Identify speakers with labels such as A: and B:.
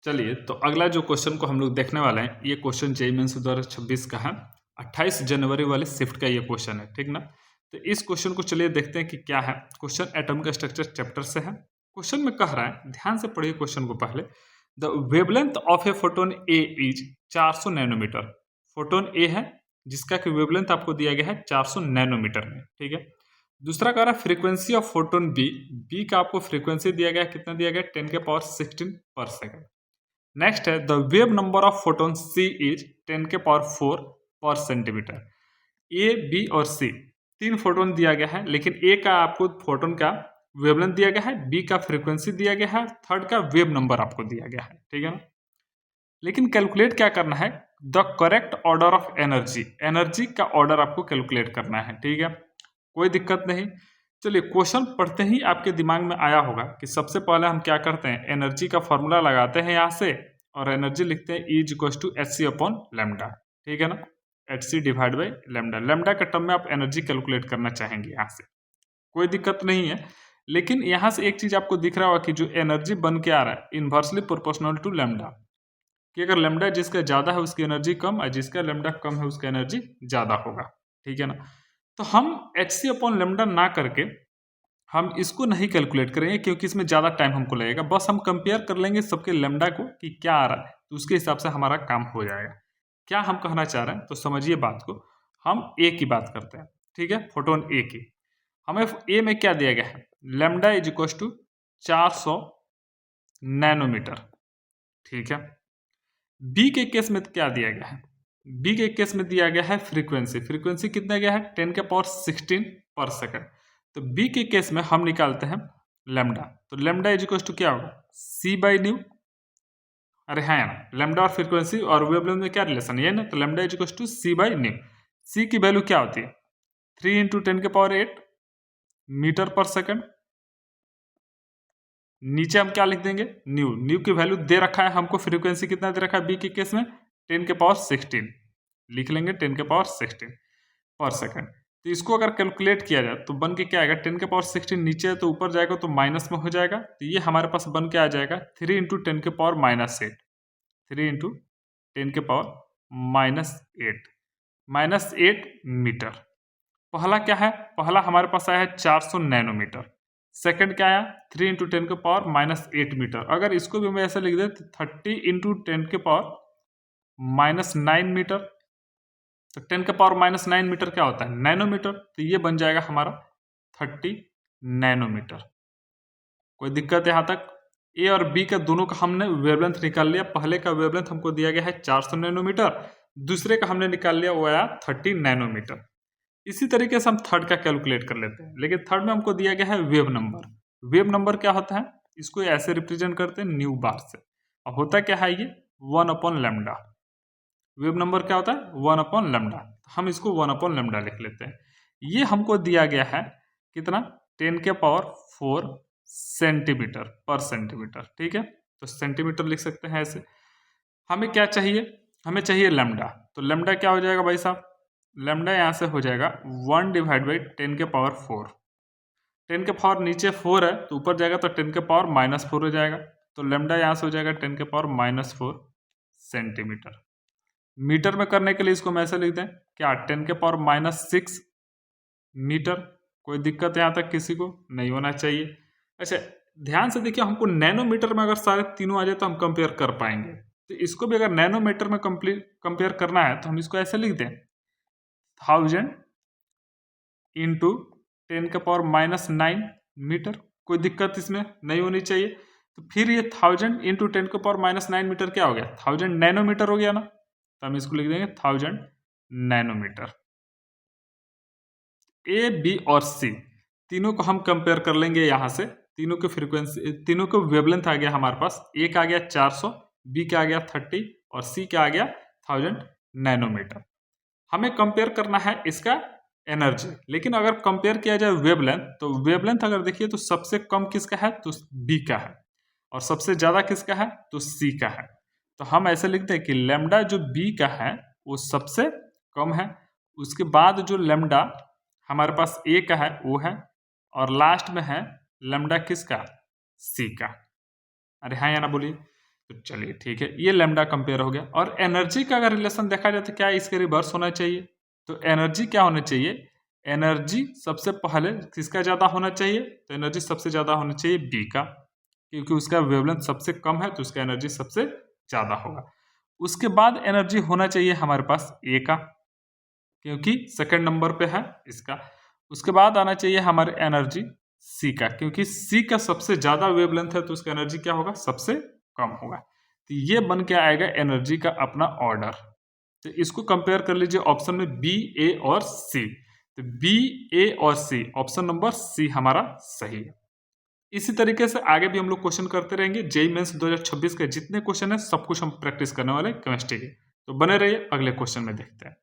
A: चलिए, तो अगला जो क्वेश्चन को हम लोग देखने वाले हैं, ये क्वेश्चन जेईई मेंस 2026 का है। 28 जनवरी वाले शिफ्ट का ये क्वेश्चन है, ठीक ना। तो इस क्वेश्चन को चलिए देखते हैं कि क्या है। क्वेश्चन एटॉमिक स्ट्रक्चर चैप्टर से है। क्वेश्चन में कह रहा है, ध्यान से पढ़िए क्वेश्चन को पहले। The wavelength of a photon A is 400 nanometre. Photon A है जिसका कि वेवलेंथ आपको दिया गया है 400 नैनोमीटर में, ठीक है। दूसरा कह रहा है frequency of photon B. B का आपको फ्रीक्वेंसी दिया गया है, कितना दिया गया है, 10 के पावर 16 पर सेकंड। नेक्स्ट है the wave number of photon C is 10 के पावर 4 पर सेंटीमीटर। ए, बी और सी तीन फोटोन दिया गया है, लेकिन ए का आपको फोटोन का वेवलेंथ दिया गया है, बी का फ्रीक्वेंसी दिया गया है, थर्ड का वेव नंबर आपको दिया गया है, ठीक है ना। लेकिन कैलकुलेट क्या करना है, the correct order of energy. Energy का ऑर्डर आपको कैलकुलेट करना है, ठीक है। कोई दिक्कत नहीं। चलिए, क्वेश्चन पढ़ते ही आपके दिमाग में आया होगा कि सबसे पहले हम क्या करते हैं, एनर्जी का फॉर्मूला लगाते हैं यहाँ से और एनर्जी लिखते हैं E equals to H C upon lambda, ठीक है ना। H C divide by lambda. Lambda के टर्म में आप एनर्जी कैलकुलेट करना चाहेंगे यहाँ से, कोई दिक्कत नहीं है। लेकिन यहाँ से एक चीज आपको दिख रहा होगा कि जो एनर्जी बन के आ रहा है इन्वर्सली प्रोपोर्शनल टू लेमडा, कि अगर लेमडा जिसका ज़्यादा है उसकी एनर्जी कम और जिसका लेमडा कम है उसका एनर्जी ज़्यादा होगा, ठीक है ना। तो हम एच सी अपॉन लेमडा ना करके हम इसको नहीं कैलकुलेट करेंगे, क्योंकि इसमें ज़्यादा टाइम हमको लगेगा। बस हम कंपेयर कर लेंगे सबके लेमडा को कि क्या आ रहा है, तो उसके हिसाब से हमारा काम हो जाएगा। क्या हम कहना चाह रहे हैं, तो समझिए बात को। हम ए की बात करते हैं, ठीक है, फोटोन ए की। हमें ए में क्या दिया गया है, lambda is equal to 400 nanometer, ठीक है। बी के केस में क्या दिया गया है, बी के केस में दिया गया है फ्रीक्वेंसी। फ्रीक्वेंसी कितना गया है, 10 के पावर 16 पर सेकंड। तो बी के केस में हम निकालते हैं लेमडा। तो लेमडा इज इक्वल टू क्या होगा, सी बाई न्यू। अरे हाँ ना, लेमडा और फ्रीक्वेंसी और वेवलेंथ में क्या रिलेशन है ना, तो lambda is equal to C by nu. C की वैल्यू क्या होती है, 3 इंटू 10 के पावर 8 मीटर पर सेकंड। नीचे हम क्या लिख देंगे, न्यू। न्यू की वैल्यू दे रखा है हमको, फ्रीक्वेंसी कितना दे रखा है बी के केस में, 10 के पावर 16 लिख लेंगे, 10 के पावर 16 पर सेकंड। तो इसको अगर कैलकुलेट किया जाए तो बन के क्या आएगा, 10 के पावर 16 नीचे है तो ऊपर जाएगा तो माइनस में हो जाएगा। तो ये हमारे पास बन के आ जाएगा 3 इंटू 10 के पावर -8। 3 इंटू 10 के पावर -8 मीटर। पहला क्या है, पहला हमारे पास आया है 400 नैनोमीटर। सेकंड क्या आया, 3 इंटू 10 के पावर -8 मीटर। अगर इसको भी मैं ऐसे लिख दे तो 30 इंटू 10 के पावर -9 मीटर। तो 10 के पावर -9 मीटर क्या होता है, नैनोमीटर। तो ये बन जाएगा हमारा 30 नैनोमीटर। कोई दिक्कत है यहाँ तक। ए और बी का दोनों का हमने वेवलेंथ निकाल लिया। पहले का वेवलेंथ हमको दिया गया है 400 नैनोमीटर, दूसरे का हमने निकाल लिया वो आया 30 नैनोमीटर। इसी तरीके से हम थर्ड का कैलकुलेट कर लेते हैं, लेकिन थर्ड में हमको दिया गया है वेव नंबर। वेव नंबर क्या होता है, इसको ऐसे रिप्रेजेंट करते हैं न्यू बार से। और होता क्या है ये 1 अपॉन लेमडा। वेव नंबर क्या होता है 1 अपॉन लेमडा। हम इसको 1 अपॉन लेमडा लिख लेते हैं। ये हमको दिया गया है कितना, 10 के पावर 4 सेंटीमीटर पर सेंटीमीटर, ठीक है। तो सेंटीमीटर लिख सकते हैं ऐसे। हमें क्या चाहिए, हमें चाहिए लेमडा। तो लेमडा क्या हो जाएगा भाई साहब, लेमडा यहाँ से हो जाएगा 1 डिवाइड बाई 10 के पावर 4। 10 के पावर नीचे 4 है तो ऊपर जाएगा तो 10 के पावर -4 हो जाएगा। तो लेमडा यहाँ से हो जाएगा 10 के पावर -4 सेंटीमीटर। मीटर में करने के लिए इसको हम ऐसे लिख दें क्या, 10 के पावर -6 मीटर। कोई दिक्कत यहाँ तक किसी को नहीं होना चाहिए। अच्छा, ध्यान से देखिए, हमको नैनोमीटर में अगर सारे तीनों आ जाए तो हम कंपेयर कर पाएंगे। तो इसको भी अगर नैनोमीटर में कंपेयर करना है तो हम इसको ऐसे लिख दें 1000 इंटू 10 के पावर -9 मीटर। कोई दिक्कत इसमें नहीं होनी चाहिए। तो फिर ये 1000 इंटू 10 के पावर -9 मीटर क्या हो गया, 1000 नैनोमीटर हो गया ना। तो हम इसको लिख देंगे 1000 नैनोमीटर। ए, बी और सी तीनों को हम कंपेयर कर लेंगे यहाँ से। तीनों के फ्रीक्वेंसी, तीनों के वेवलेंथ आ गया हमारे पास। ए का आ गया 400, बी का आ गया 30 और सी का आ गया 1000 नैनोमीटर। हमें कंपेयर करना है इसका एनर्जी। लेकिन अगर कंपेयर किया जाए वेवलेंथ, तो वेवलेंथ अगर देखिए तो सबसे कम किसका है, तो बी का है, और सबसे ज़्यादा किसका है, तो सी का है। तो हम ऐसे लिखते हैं कि लेमडा जो बी का है वो सबसे कम है, उसके बाद जो लेमडा हमारे पास ए का है वो है, और लास्ट में है लेमडा किसका, सी का। अरे हाँ या ना बोलिए। तो चलिए ठीक है, ये लैम्डा कंपेयर हो गया। और एनर्जी का अगर रिलेशन देखा जाए तो क्या इसके रिवर्स होना चाहिए। तो एनर्जी क्या होना चाहिए, एनर्जी सबसे पहले किसका ज़्यादा होना चाहिए, तो एनर्जी सबसे ज़्यादा होना चाहिए बी का, क्योंकि उसका वेवलेंथ सबसे कम है तो उसका एनर्जी सबसे ज़्यादा होगा। उसके बाद एनर्जी होना चाहिए हमारे पास ए का, क्योंकि सेकंड नंबर पे है इसका। उसके बाद आना चाहिए हमारे एनर्जी सी का, क्योंकि सी का सबसे ज़्यादा वेवलेंथ है तो उसका एनर्जी क्या होगा, सबसे कम होगा। तो ये बन के आएगा एनर्जी का अपना ऑर्डर। तो इसको कंपेयर कर लीजिए ऑप्शन में बी, ए और सी। तो बी, ए और सी, ऑप्शन नंबर सी हमारा सही है। इसी तरीके से आगे भी हम लोग क्वेश्चन करते रहेंगे। जेईई मेंस 2026 के जितने क्वेश्चन है सब कुछ हम प्रैक्टिस करने वाले केमिस्ट्री के। तो बने रहिए, अगले क्वेश्चन में देखते हैं।